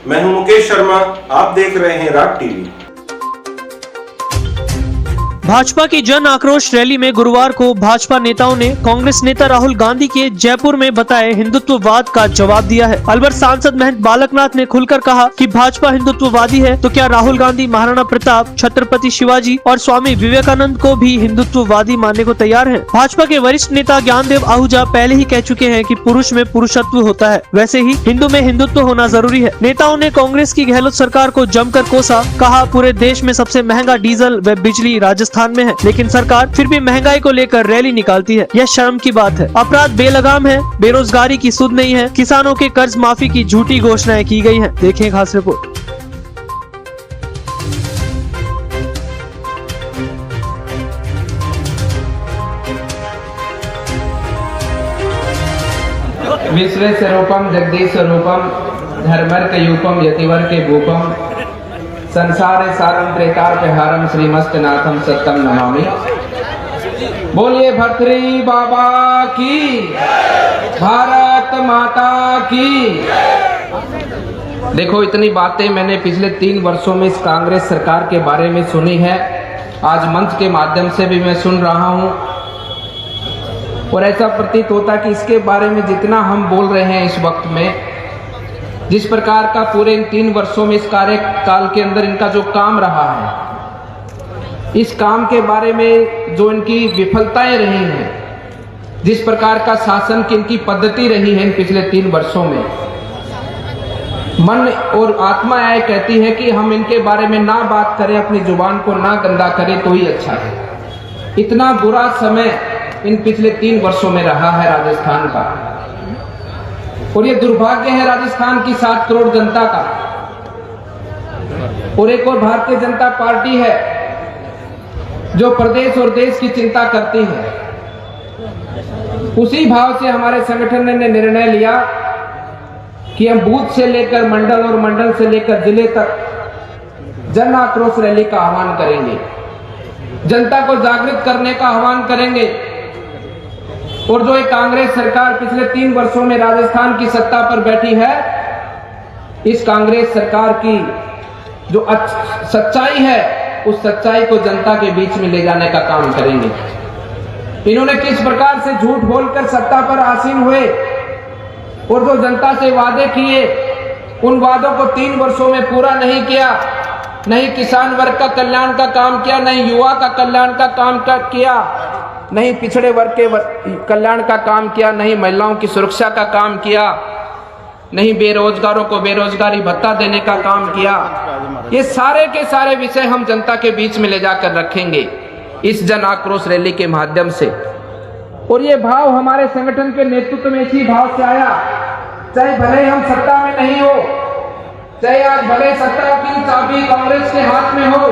मैं हूं मुकेश शर्मा, आप देख रहे हैं राग टीवी। भाजपा की जन आक्रोश रैली में गुरुवार को भाजपा नेताओं ने कांग्रेस नेता राहुल गांधी के जयपुर में बताए हिंदुत्ववाद का जवाब दिया है। अलवर सांसद महंत बालकनाथ ने खुलकर कहा कि भाजपा हिंदुत्ववादी है, तो क्या राहुल गांधी महाराणा प्रताप, छत्रपति शिवाजी और स्वामी विवेकानंद को भी हिंदुत्ववादी मानने को तैयार हैं? भाजपा के वरिष्ठ नेता ज्ञानदेव आहूजा पहले ही कह चुके हैं कि पुरुष में पुरुषत्व होता है, वैसे ही हिंदू में हिंदुत्व होना जरूरी है। नेताओं ने कांग्रेस की गहलोत सरकार को जमकर कोसा, कहा पूरे देश में सबसे महंगा डीजल व बिजली राजस्थान में है, लेकिन सरकार फिर भी महंगाई को लेकर रैली निकालती है। यह शर्म की बात है। अपराध बेलगाम है, बेरोजगारी की सुध नहीं है, किसानों के कर्ज माफी की झूठी घोषणाएं की गई हैं। देखें खास रिपोर्ट। विश्वेश्वरूपम जगदीश्वरूपम धर्मर्कयूपम यतिवर्के भूपम संसारे सारम त्रेतार्कहारम श्रीमस्तनाथम सत्यम नमामि। बोलिए भर्तृहरि बाबा की, भारत माता की। देखो, इतनी बातें मैंने पिछले 3 वर्षों में इस कांग्रेस सरकार के बारे में सुनी है। आज मंच के माध्यम से भी मैं सुन रहा हूं और ऐसा प्रतीत होता है कि इसके बारे में जितना हम बोल रहे हैं इस वक्त में, जिस प्रकार का पूरे इन 3 वर्षों में इस कार्यकाल के अंदर इनका जो काम रहा है, इस काम के बारे में जो इनकी विफलताएं रही हैं, जिस प्रकार का शासन की इनकी पद्धति रही है इन पिछले 3 वर्षों में, मन और आत्मा यह कहती है कि हम इनके बारे में ना बात करें, अपनी जुबान को ना गंदा करें तो ही अच्छा है। इतना बुरा समय इन पिछले 3 वर्षों में रहा है राजस्थान का, और ये दुर्भाग्य है राजस्थान की 7 करोड़ जनता का। और एक और भारतीय जनता पार्टी है जो प्रदेश और देश की चिंता करती है। उसी भाव से हमारे संगठन ने निर्णय लिया कि हम बूथ से लेकर मंडल और मंडल से लेकर जिले तक जन आक्रोश रैली का आह्वान करेंगे, जनता को जागृत करने का आह्वान करेंगे। और जो एक कांग्रेस सरकार पिछले 3 वर्षों में राजस्थान की सत्ता पर बैठी है, इस कांग्रेस सरकार की जो सच्चाई है, उस सच्चाई को जनता के बीच में ले जाने का काम करेंगे। इन्होंने किस प्रकार से झूठ बोलकर सत्ता पर आसीन हुए और जो जनता से वादे किए, उन वादों को 3 वर्षों में पूरा नहीं किया। नहीं किसान वर्ग का कल्याण का काम किया, नहीं युवा का कल्याण का काम किया, नहीं पिछड़े वर्ग के कल्याण का काम किया, नहीं महिलाओं की सुरक्षा का काम किया, नहीं बेरोजगारों को बेरोजगारी भत्ता देने का काम किया। ये सारे के सारे विषय हम जनता के बीच में ले जाकर रखेंगे इस जन आक्रोश रैली के माध्यम से। और ये भाव हमारे संगठन के नेतृत्व में इसी भाव से आया, चाहे भले हम सत्ता में नहीं हो, चाहे आज भले सत्ता की चाबी कांग्रेस के हाथ में हो,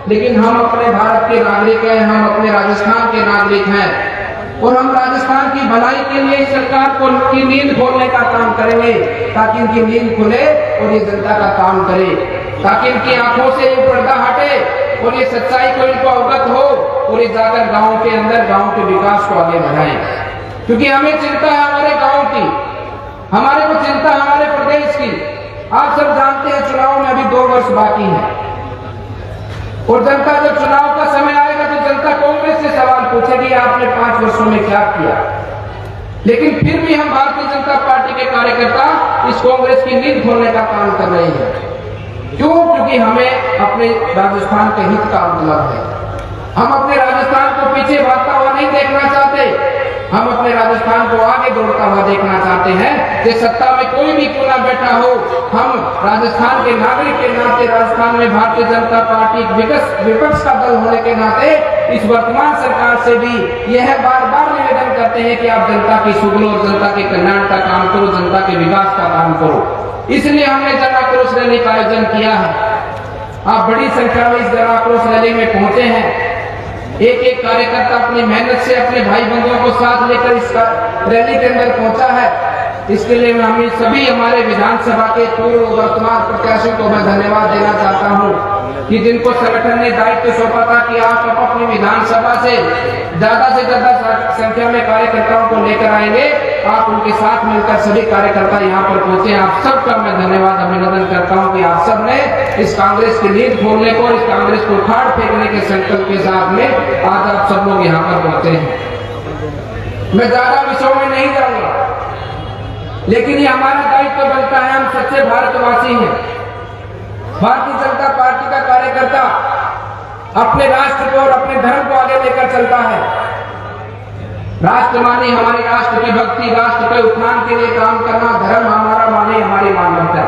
लेकिन हम अपने भारत के नागरिक हैं, हम अपने राजस्थान के नागरिक हैं और हम राजस्थान की भलाई के लिए सरकार को की नींद खोलने का काम करेंगे, ताकि इनकी नींद खुले और ये जनता का काम करे, ताकि इनकी आंखों से ये पर्दा हटे और ये सच्चाई को इनको अवगत हो और ये जाकर गाँव के अंदर गाँव के विकास को आगे बढ़ाएं। क्योंकि हमें चिंता है हमारे गाँव की, हमारे को चिंता है हमारे प्रदेश की। आप सब जानते हैं चुनाव में अभी 2 वर्ष बाकी है और जनता जब चुनाव का समय आएगा तो जनता कांग्रेस से सवाल पूछेगी आपने 5 वर्षों में क्या किया। लेकिन फिर भी हम भारतीय जनता पार्टी के कार्यकर्ता इस कांग्रेस की नींद खोलने का काम कर रहे हैं। क्यों? क्योंकि हमें अपने राजस्थान के हित का मतलब है। हम अपने राजस्थान को पीछे भागता हुआ नहीं देखना चाहते, हम अपने राजस्थान को आगे दौड़ता हुआ देखना चाहते हैं कि सत्ता में कोई भी क्यों ना बैठा हो, हम राजस्थान के नागरिक के नाते, राजस्थान में भारतीय जनता पार्टी विपक्ष का दल होने के नाते इस वर्तमान सरकार से भी यह बार-बार निवेदन करते हैं कि आप जनता की सुगलो और जनता के कल्याण का काम करो, जनता के विकास का काम करो। इसलिए हमने जन आक्रोश रैली का आयोजन किया है। आप बड़ी संख्या में इस जन आक्रोश रैली में पहुंचे हैं। एक एक कार्यकर्ता अपनी मेहनत से अपने भाई बंधुओं को साथ लेकर इस रैली के अंदर पहुंचा है। इसके लिए मैं सभी हमारे विधानसभा के पूर्व वर्तमान प्रत्याशियों को मैं धन्यवाद देना चाहता हूं। कि जिनको संगठन ने दायित्व सौंपा था कि आप अपनी विधानसभा से ज्यादा संख्या में कार्यकर्ताओं को लेकर आएंगे, आप उनके साथ मिलकर सभी कार्यकर्ता यहाँ पर पहुंचे। आप सबका मैं धन्यवाद अभिनंदन करता हूँ कि आप सब ने इस कांग्रेस की नींद खोलने को, इस कांग्रेस को उखाड़ फेंकने के संकल्प के साथ में आज आप सब लोग यहाँ पर पहुंचे हैं। मैं ज्यादा विषयों में नहीं जाऊंगा, लेकिन ये हमारा दायित्व बनता है। हम सच्चे भारतवासी हैं। भारतीय जनता पार्टी का कार्यकर्ता अपने राष्ट्र को और अपने धर्म को आगे लेकर चलता है। राष्ट्र माने हमारे राष्ट्र की भक्ति, राष्ट्र के उत्थान के लिए काम करना, धर्म हमारा माने हमारी मानवता,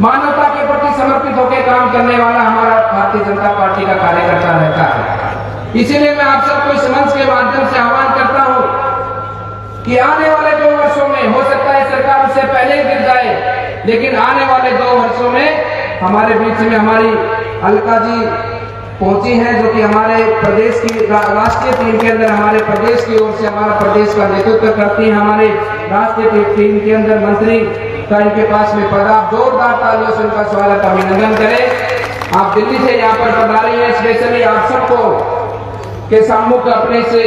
मानवता के प्रति समर्पित होकर काम करने वाला हमारा भारतीय जनता पार्टी का कार्यकर्ता रहता है। इसीलिए मैं आप सबको इस मंच के माध्यम से आह्वान करता हूं कि आने वाले 2 वर्षों में हो सकता है सरकार उससे पहले गिर जाए, लेकिन आने वाले 2 वर्षों में हमारे बीच में हमारी अलका जी पहुंची हैं, जो कि हमारे प्रदेश की राष्ट्रीय टीम के अंदर हमारे प्रदेश की ओर से हमारा प्रदेश का नेतृत्व करती है। हमारे राष्ट्रीय टीम के अंदर मंत्री का इनके पास में पद, आप जोरदार तालियों से उनका स्वागत अभिनंदन करें। आप दिल्ली से यहाँ पर पधारी हैं, स्पेशली आप सबको के सम्मुख अपने से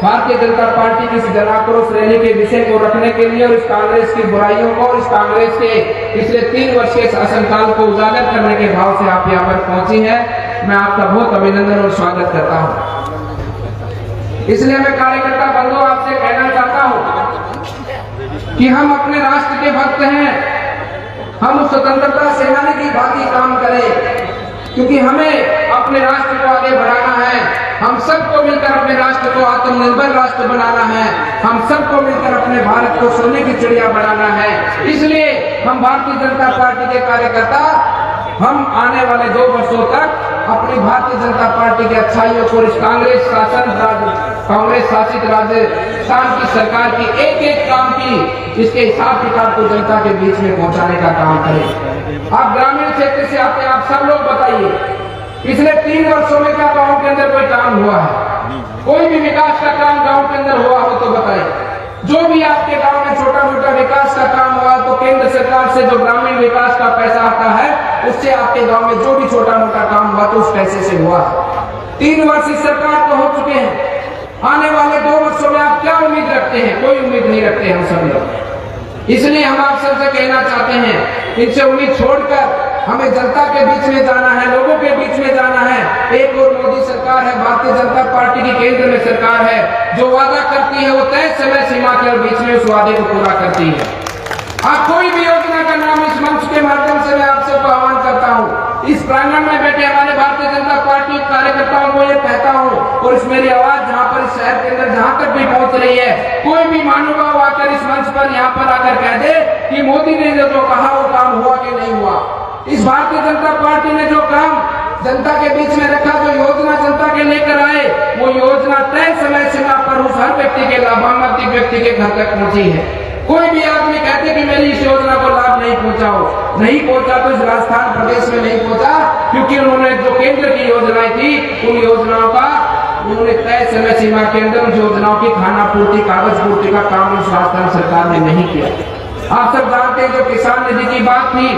भारतीय जनता पार्टी की जन आक्रोश रैली के विषय को रखने के लिए और इस कांग्रेस की बुराइयों को, इस कांग्रेस के पिछले 3 वर्ष के शासनकाल को उजागर करने के भाव से आप यहाँ पर पहुंची हैं। मैं आपका बहुत अभिनंदन और स्वागत करता हूं। इसलिए मैं कार्यकर्ता बंधुओं आपसे कहना चाहता हूं कि हम अपने राष्ट्र के भक्त हैं। हम उस स्वतंत्रता सेनानी की भांति काम करें, क्योंकि हमें अपने राष्ट्र को आगे बढ़ाना है। हम सबको मिलकर अपने राष्ट्र को आत्मनिर्भर राष्ट्र बनाना है। हम सबको मिलकर अपने भारत को सोने की चिड़िया बनाना है। इसलिए हम भारतीय जनता पार्टी के कार्यकर्ता हम आने वाले 2 वर्षों तक अपनी भारतीय जनता पार्टी की अच्छाइयों को, इस कांग्रेस शासित राजस्थान की सरकार की एक काम की इसके हिसाब किताब को जनता के बीच में पहुंचाने का काम करें। आप ग्रामीण क्षेत्र से आते हैं, आप सब लोग बताइए पिछले 3 वर्षों में क्या गांव के अंदर कोई काम हुआ है? कोई भी विकास का काम गांव के अंदर हुआ हो तो बताइए। जो भी आपके गांव में छोटा मोटा विकास का काम हुआ तो केंद्र सरकार से जो ग्रामीण विकास का पैसा आता है उससे आपके गांव में जो भी छोटा मोटा काम हुआ तो उस पैसे से हुआ। 3 वर्ष इस सरकार को हो चुके हैं। आने वाले 2 वर्षों में आप क्या उम्मीद रखते हैं? कोई उम्मीद नहीं रखते हम सब लोग। इसलिए हम आप सबसे कहना चाहते हैं, इनसे उम्मीद छोड़कर हमें जनता के बीच में जाना है, लोगों के बीच में जाना है। एक और मोदी सरकार है, भारतीय जनता पार्टी की केंद्र में सरकार है, जो वादा करती है वो तय समय सीमा के बीच में उस वादे को पूरा करती है। आप कोई भी योजना का नाम इस मंच के माध्यम से मैं आप सबको आह्वान करता हूँ, इस प्रांगण में बैठे हमारे भारतीय जनता पार्टी कार्यकर्ताओं को ये कहता हूँ, और इस मेरी आवाज जहाँ पर इस शहर के अंदर जहाँ तक भी पहुँच रही है, कोई भी महानुभाव आकर इस मंच पर यहाँ पर आकर कह दे कि मोदी ने जो कहा वो काम हुआ कि नहीं हुआ। इस भारतीय जनता पार्टी ने जो काम जनता के बीच में रखा, जो योजना जनता के लेकर आए, वो योजना तय समय सीमा पर उस हर व्यक्ति के लाभान्वित व्यक्ति के घर तक पहुंची है। कोई भी आदमी कहते कि मेरी इस योजना को लाभ नहीं पहुंचा तो इस राजस्थान प्रदेश में नहीं पहुंचा, क्योंकि उन्होंने जो केंद्र की योजनाएं थी उन योजनाओं का उन्होंने तय समय सीमा के अंदर उन योजनाओं की खाना पूर्ति, कागज पूर्ति का काम उस राजस्थान सरकार ने नहीं किया। आप सब जानते हैं, जो किसान निधि की बात थी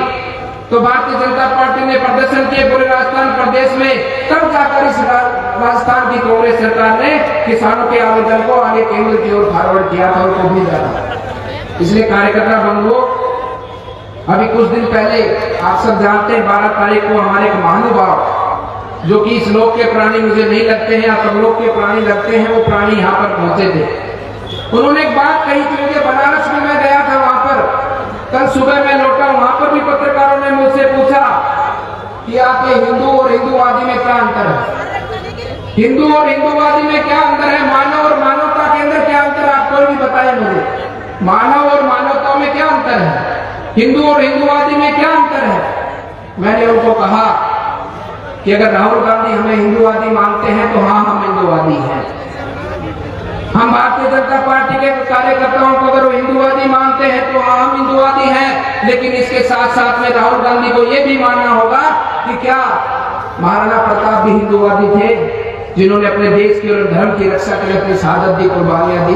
तो भारतीय जनता पार्टी ने प्रदर्शन किए पूरे राजस्थान प्रदेश में, तब जाकर इस राजस्थान की कांग्रेस सरकार ने किसानों के आवेदन को आगे केंद्र की ओर फॉरवर्ड किया था, उनको भेजा था। इसलिए कार्यकर्ता बंधुओं, अभी कुछ दिन पहले आप सब जानते हैं 12 तारीख को हमारे एक महानुभाव, जो कि इस लोक के प्राणी मुझे नहीं लगते हैं या परलोक के प्राणी लगते हैं, वो प्राणी यहाँ पर पहुंचे थे। उन्होंने एक बात कही कि मुझे बनारस में मैं गया था, वहां पर कल सुबह मैं लौटा, वहां पर भी पत्रकारों ने मुझसे पूछा कि आप ये हिंदू और हिंदूवादी में क्या अंतर है? हिंदू और हिंदूवादी में क्या अंतर है? मानव और मानवता के अंदर क्या अंतर है? आप कोई भी बताए मुझे, मानव और मानवता में क्या अंतर है? हिंदू और हिंदूवादी में क्या अंतर है? मैंने उनको कहा कि अगर राहुल गांधी हमें हिंदूवादी मानते हैं तो हाँ, हम हिंदूवादी हैं। हम भारतीय जनता पार्टी के कार्यकर्ताओं को अगर वो हिंदूवादी मानते हैं तो हाँ, हम हिंदूवादी हैं। लेकिन इसके साथ साथ में राहुल गांधी को यह भी मानना होगा कि क्या महाराणा प्रताप भी हिंदूवादी थे, जिन्होंने अपने देश की और धर्म की रक्षा के लिए अपनी शहादत दी, कुर्बानियां दी?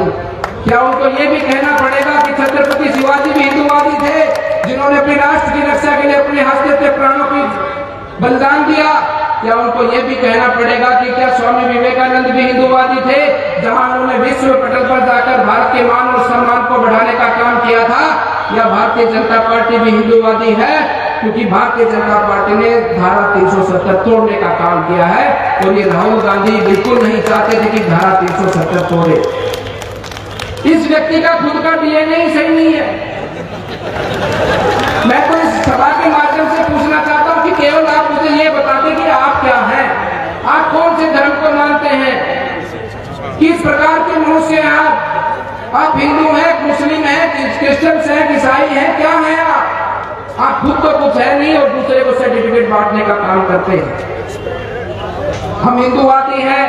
क्या उनको ये भी कहना पड़ेगा कि छत्रपति शिवाजी भी हिंदूवादी थे, जिन्होंने अपने राष्ट्र की रक्षा के लिए अपने हस्ते प्राणों की बलिदान दिया। क्या उनको ये भी कहना पड़ेगा कि क्या स्वामी विवेकानंद भी हिंदूवादी थे, जहां उन्होंने विश्व पटल पर जाकर भारत के मान और सम्मान को बढ़ाने का काम किया था? या भारतीय जनता पार्टी भी हिंदूवादी है? क्योंकि भारतीय जनता पार्टी ने धारा 370 तोड़ने का काम किया है और ये राहुल गांधी बिल्कुल नहीं चाहते थे कि धारा 370 तोड़े। इस व्यक्ति का खुद का डीएनए ही सही नहीं है। मैं तो इस सभा के माध्यम से पूछना चाहता हूं कि केवल आप मुझे ये बता दें कि आप क्या हैं, आप कौन से धर्म को मानते हैं, किस प्रकार के मनुष्य हैं आप हिंदू हैं, मुस्लिम हैं, क्रिश्चियन हैं, ईसाई हैं, क्या हैं आप खुद तो कुछ है नहीं और दूसरे को सर्टिफिकेट बांटने का काम करते हैं। हम हिंदूवादी हैं,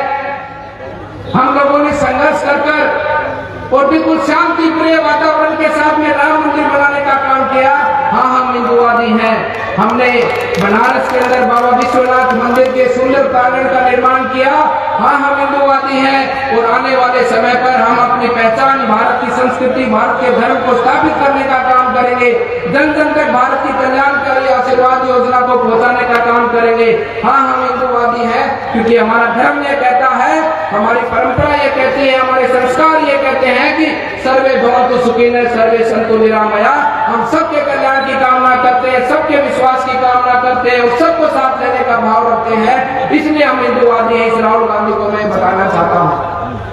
हम लोगों ने संघर्ष कर और बिल्कुल शांति प्रिय वातावरण के साथ में राम मंदिर बनाने का काम किया। हाँ, हम हिंदूवादी हैं। हमने बनारस के अंदर बाबा विश्वनाथ मंदिर के सुंदर प्रांगण का निर्माण किया। हाँ, हम हिंदूवादी हैं और आने वाले समय पर हम अपनी पहचान, भारत की संस्कृति, भारत के धर्म को स्थापित करने का काम करेंगे। जन जन तक भारत की कल्याणकारी आशीर्वाद योजना को पहुंचाने का काम करेंगे। हाँ, हम हिंदूवादी हैं क्योंकि हमारा धर्म ये कहता है, हमारी परंपरा ये कहती है, हमारे संस्कार ये कहते हैं कि सर्वे भवन्तु सुखिनः सर्वे सन्तु निरामया। हम सबके कल्याण की कामना करते हैं, सबके विश्वास की कामना करते हैं और सबको साथ लेने का भाव रखते हैं। इसलिए हम हिंदूवादी हैं। इस राहुल गांधी को मैं बताना चाहता हूँ,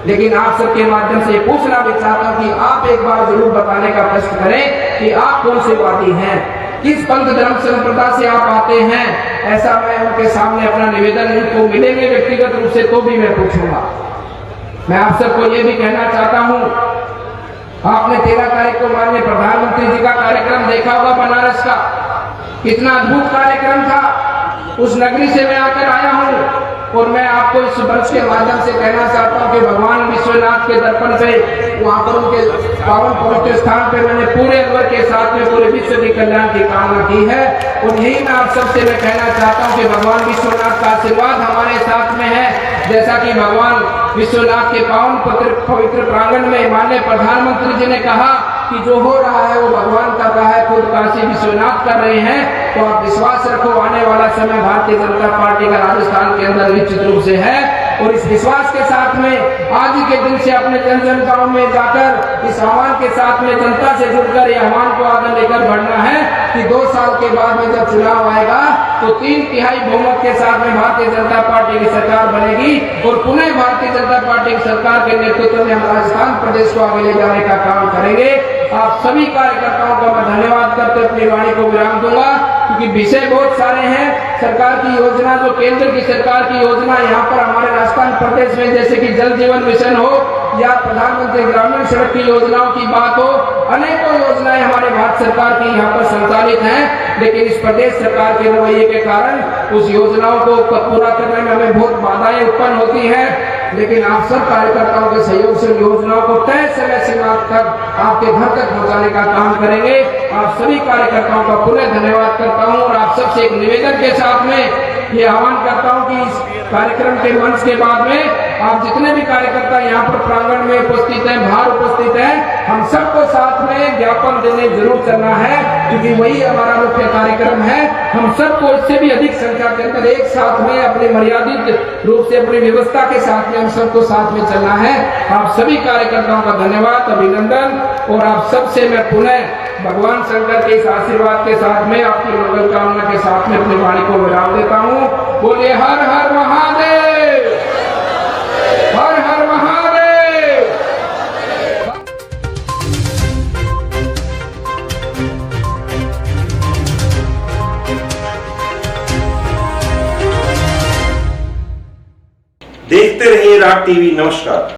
लेकिन आप सबके माध्यम से पूछना भी चाहता हूँ कि आप एक बार जरूर बताने का प्रश्न करें कि आप कौन से वादी हैं, किस पंथ धर्म संप्रदाय से आप आते हैं। ऐसा मैं उनके सामने अपना निवेदन, उनको मिलेंगे व्यक्तिगत रूप से तो भी मैं पूछूंगा। मैं आप सबको ये भी कहना चाहता हूँ, आपने 13 तारीख को माननीय प्रधानमंत्री जी का कार्यक्रम देखा होगा बनारस का, कितना अद्भुत कार्यक्रम था। उस नगरी से मैं आकर आया हूँ और मैं आपको इस मंच के माध्यम से कहना चाहता हूँ कि भगवान विश्वनाथ के दर्पण पे, वहाँ पर उनके पावन पवित्र स्थान पे मैंने पूरे अल्वर के साथ में पूरे विश्व के कल्याण की कामना की है। और यही मैं आप सबसे मैं कहना चाहता हूँ कि भगवान विश्वनाथ का आशीर्वाद हमारे साथ में है। जैसा कि भगवान विश्वनाथ के पावन पवित्र प्रांगण में माननीय प्रधानमंत्री जी ने कहा कि जो हो रहा है वो भगवान कर रहा है, खुद काशी विश्वनाथ कर रहे हैं। तो आप विश्वास रखो, आने वाला समय भारतीय जनता पार्टी का राजस्थान के अंदर निश्चित रूप से है। और इस विश्वास के साथ में आज ही के दिन से अपने जन जन गांव में जाकर इस आह्वान के साथ में जनता से जुड़कर ये आह्वान को आगे लेकर बढ़ना है कि 2 साल के बाद में जब चुनाव आएगा तो 3/3 बहुमत के साथ में भारतीय जनता पार्टी की सरकार बनेगी और पुनः भारतीय जनता पार्टी की सरकार के नेतृत्व में हम राजस्थान प्रदेश को आगे ले जाने का काम करेंगे। आप सभी कार्यकर्ताओं का मैं धन्यवाद करते अपनी वाणी को विराम दूंगा, क्योंकि विषय बहुत सारे हैं। सरकार की योजना, जो केंद्र की सरकार की योजना यहाँ पर हमारे राजस्थान प्रदेश में, जैसे कि जल जीवन मिशन हो या प्रधानमंत्री ग्रामीण सड़क की योजनाओं की बात हो, अनेकों योजनाएं हमारे भारत सरकार की यहाँ पर संचालित हैं। लेकिन इस प्रदेश सरकार के रवैये के कारण उस योजनाओं को पूरा करने में हमें बहुत बाधाएं उत्पन्न होती हैं। लेकिन आप सब कार्यकर्ताओं के सहयोग से योजनाओं को तय समय सीमा तक आपके घर तक पहुंचाने का काम करेंगे। आप सभी कार्यकर्ताओं का पुनः धन्यवाद करता हूं और आप सबसे एक निवेदन के साथ में ये आह्वान करता हूं कि इस कार्यक्रम के मंच के बाद में आप जितने भी कार्यकर्ता यहाँ पर प्रांगण में उपस्थित हैं, बाहर उपस्थित हैं, हम सबको साथ में ज्ञापन देने जरूर चलना है, क्योंकि वही हमारा मुख्य कार्यक्रम है। हम सबको इससे भी अधिक संख्या के अंदर एक साथ में अपने मर्यादित रूप से अपनी व्यवस्था के साथ में हम सबको साथ में चलना है। आप सभी कार्यकर्ताओं का धन्यवाद, अभिनंदन। और आप सबसे मैं पुनः भगवान शंकर के इस आशीर्वाद के साथ में, आपकी मंगल कामना के साथ में अपनी वाणी को विराम देता हूँ। बोलिए हर हर महादेव, हर हर महादेव। देखते रहिए राग टीवी। नमस्कार।